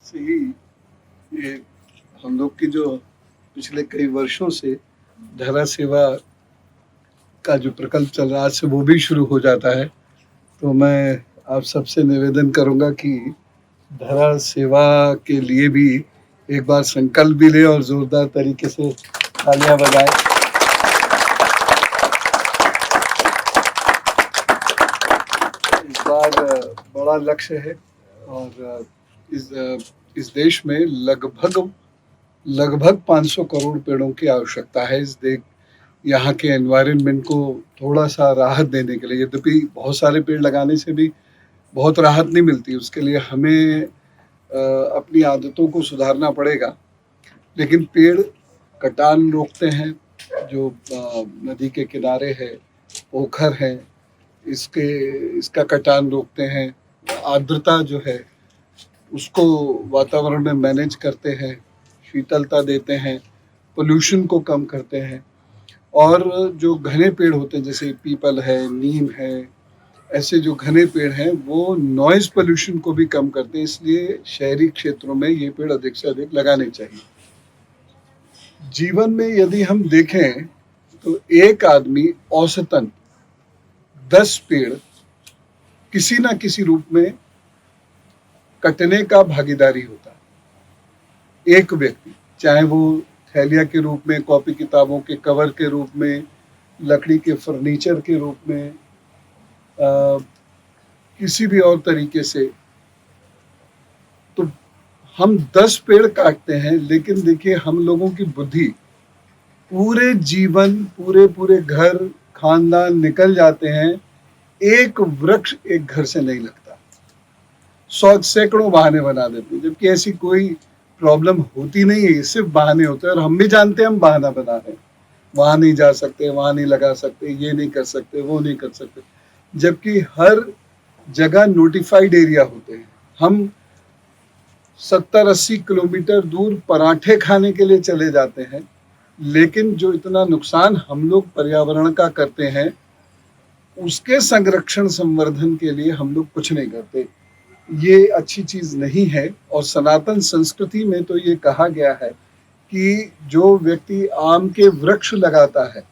से ही ये हम लोग की जो पिछले कई वर्षों से धरा सेवा का जो प्रकल्प चल रहा है, आज से वो भी शुरू हो जाता है। तो मैं आप सबसे निवेदन करूँगा कि धरा सेवा के लिए भी एक बार संकल्प भी लें और ज़ोरदार तरीके से तालियाँ बजाएँ। इस बार बड़ा लक्ष्य है और इस देश में लगभग 500 करोड़ पेड़ों की आवश्यकता है यहाँ के एनवायरनमेंट को थोड़ा सा राहत देने के लिए। यद्यपि बहुत सारे पेड़ लगाने से भी बहुत राहत नहीं मिलती, उसके लिए हमें अपनी आदतों को सुधारना पड़ेगा। लेकिन पेड़ कटान रोकते हैं, जो नदी के किनारे है, पोखर है, इसका कटान रोकते हैं। आर्द्रता जो है उसको वातावरण में मैनेज करते हैं, शीतलता देते हैं, पोल्यूशन को कम करते हैं। और जो घने पेड़ होते हैं जैसे पीपल है, नीम है, ऐसे जो घने पेड़ हैं वो नॉइज़ पोल्यूशन को भी कम करते हैं। इसलिए शहरी क्षेत्रों में ये पेड़ अधिक से अधिक लगाने चाहिए। जीवन में यदि हम देखें तो एक आदमी औसतन 10 पेड़ किसी ना किसी रूप में कटने का भागीदारी होता है। एक व्यक्ति, चाहे वो थैलिया के रूप में, कॉपी किताबों के कवर के रूप में, लकड़ी के फर्नीचर के रूप में, किसी भी और तरीके से, तो हम 10 पेड़ काटते हैं। लेकिन देखिए, हम लोगों की बुद्धि पूरे जीवन, पूरे घर खानदान निकल जाते हैं, एक वृक्ष एक घर से नहीं लगता। 100 सैकड़ों बहाने बना देते हैं, जबकि ऐसी कोई प्रॉब्लम होती नहीं है, सिर्फ बहाने होते हैं। और हम भी जानते हैं हम बहाना बना रहे हैं, वहां नहीं जा सकते, वहां नहीं लगा सकते, ये नहीं कर सकते, वो नहीं कर सकते, जबकि हर जगह नोटिफाइड एरिया होते हैं। हम 70-80 किलोमीटर दूर पराठे खाने के लिए चले जाते हैं, लेकिन जो इतना नुकसान हम लोग पर्यावरण का करते हैं, उसके संरक्षण संवर्धन के लिए हम लोग कुछ नहीं करते। ये अच्छी चीज नहीं है। और सनातन संस्कृति में तो ये कहा गया है कि जो व्यक्ति आम के वृक्ष लगाता है,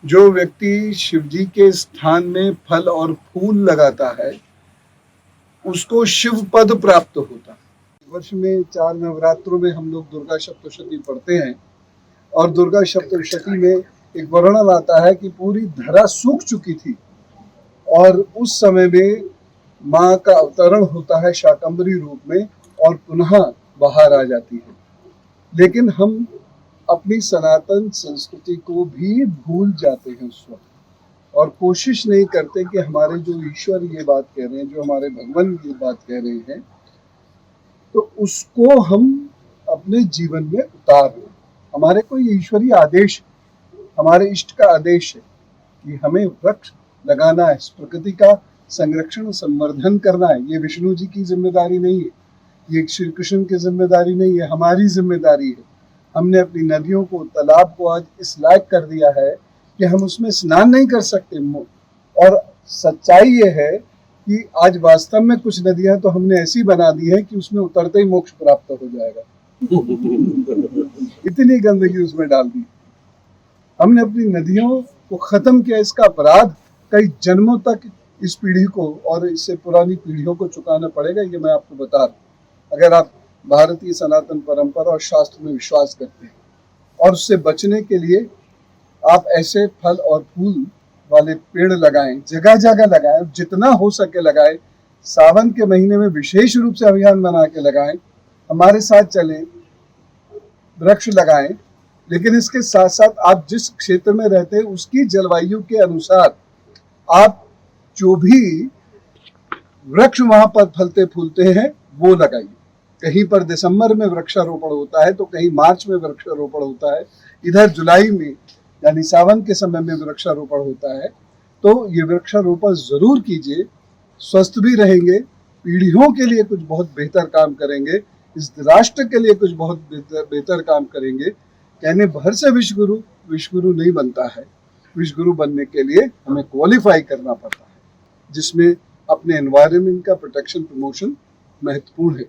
जो व्यक्ति शिवजी के स्थान में फल और फूल लगाता है, उसको शिव पद प्राप्त होता है। वर्ष में 4 नवरात्रों में हम लोग दुर्गा सप्तशती पढ़ते हैं, और दुर्गा सप्तशती में एक वर्णन आता है कि पूरी धरा सूख चुकी थी और उस समय में माँ का अवतरण होता है शाकंभरी रूप में और पुनः बाहर आ जाती है। लेकिन हम अपनी सनातन संस्कृति को भी भूल जाते हैं उस वक्त, और कोशिश नहीं करते कि हमारे जो ईश्वर ये बात कह रहे हैं, जो हमारे भगवान ये बात कह रहे हैं, तो उसको हम अपने जीवन में उतारें। हमारे को ये ईश्वरीय आदेश, हमारे इष्ट का आदेश है कि हमें वृक्ष लगाना है, प्रकृति का संरक्षण संवर्धन करना है। ये विष्णु जी की जिम्मेदारी नहीं है, ये श्री कृष्ण की जिम्मेदारी नहीं है, हमारी जिम्मेदारी है। हमने अपनी नदियों को, तालाब को आज इस लायक कर दिया है कि हम उसमें स्नान नहीं कर सकते। और सच्चाई ये है कि आज वास्तव में कुछ नदियां तो हमने ऐसी बना दी है कि उसमें उतरते ही मोक्ष प्राप्त हो जाएगा। इतनी गंदगी उसमें डाल दी। हमने अपनी नदियों को खत्म किया। इसका अपराध कई जन्मों तक इस पीढ़ी को और इससे पुरानी पीढ़ियों को चुकाना पड़ेगा। ये मैं आपको बता रहा हूँ। अगर आप भारतीय सनातन परंपरा और शास्त्र में विश्वास करते हैं, और उससे बचने के लिए आप ऐसे फल और फूल वाले पेड़ लगाएं, जगह जगह लगाएं, जितना हो सके लगाएं। सावन के महीने में विशेष रूप से अभियान बना के लगाएं, हमारे साथ चलें, वृक्ष लगाएं। लेकिन इसके साथ साथ आप जिस क्षेत्र में रहते हैं उसकी जलवायु के अनुसार आप जो भी वृक्ष वहां पर फलते फूलते हैं वो लगाइए। कहीं पर दिसंबर में वृक्षारोपण होता है, तो कहीं मार्च में वृक्षारोपण होता है, इधर जुलाई में यानी सावन के समय में वृक्षारोपण होता है। तो ये वृक्षारोपण जरूर कीजिए, स्वस्थ भी रहेंगे, पीढ़ियों के लिए कुछ बहुत बेहतर काम करेंगे, इस राष्ट्र के लिए कुछ बहुत बेहतर काम करेंगे। कहने भर से विश्वगुरु नहीं बनता है। विश्वगुरु बनने के लिए हमें क्वालिफाई करना पड़ता है, जिसमें अपने एनवायरनमेंट का प्रोटेक्शन, प्रमोशन महत्वपूर्ण है।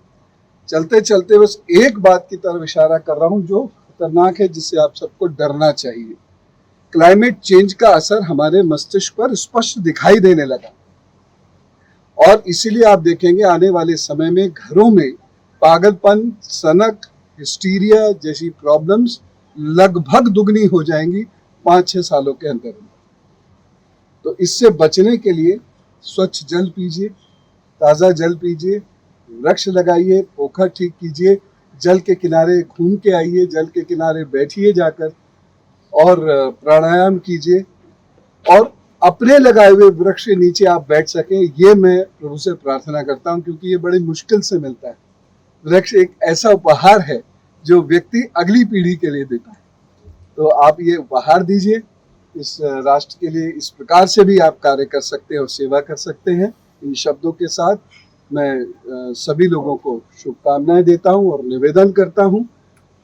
चलते चलते बस एक बात की तरफ इशारा कर रहा हूं जो खतरनाक है, जिससे आप सबको डरना चाहिए। क्लाइमेट चेंज का असर हमारे मस्तिष्क पर स्पष्ट दिखाई देने लगा और इसीलिए आप देखेंगे आने वाले समय में घरों में पागलपन, सनक, हिस्टीरिया जैसी प्रॉब्लम्स लगभग दुगनी हो जाएंगी 5-6 सालों के अंदर। तो इससे बचने के लिए स्वच्छ जल पीजिए, ताज़ा जल पीजिए, वृक्ष लगाइए, पोखर ठीक कीजिए, जल के किनारे घूम के आइए, जल के किनारे बैठिए जाकर और प्राणायाम कीजिए और अपने लगाए हुए वृक्ष के नीचे आप बैठ सकें, ये मैं प्रभु से प्रार्थना करता हूँ, क्योंकि ये बड़ी मुश्किल से मिलता है। वृक्ष एक ऐसा उपहार है जो व्यक्ति अगली पीढ़ी के लिए देता है। तो आप ये उपहार दीजिए इस राष्ट्र के लिए। इस प्रकार से भी आप कार्य कर सकते हैं और सेवा कर सकते हैं। इन शब्दों के साथ मैं सभी लोगों को शुभकामनाएं देता हूं और निवेदन करता हूं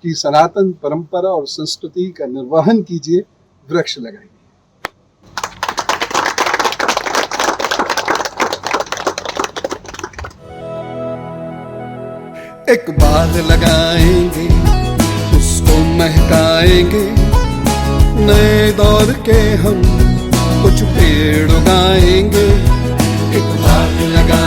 कि सनातन परंपरा और संस्कृति का निर्वहन कीजिए, वृक्ष लगाइए। एक बाग लगाएंगे, उसको महकाएंगे, नए दौर के हम कुछ पेड़ उगाएंगे। एक बाग लगाएंगे,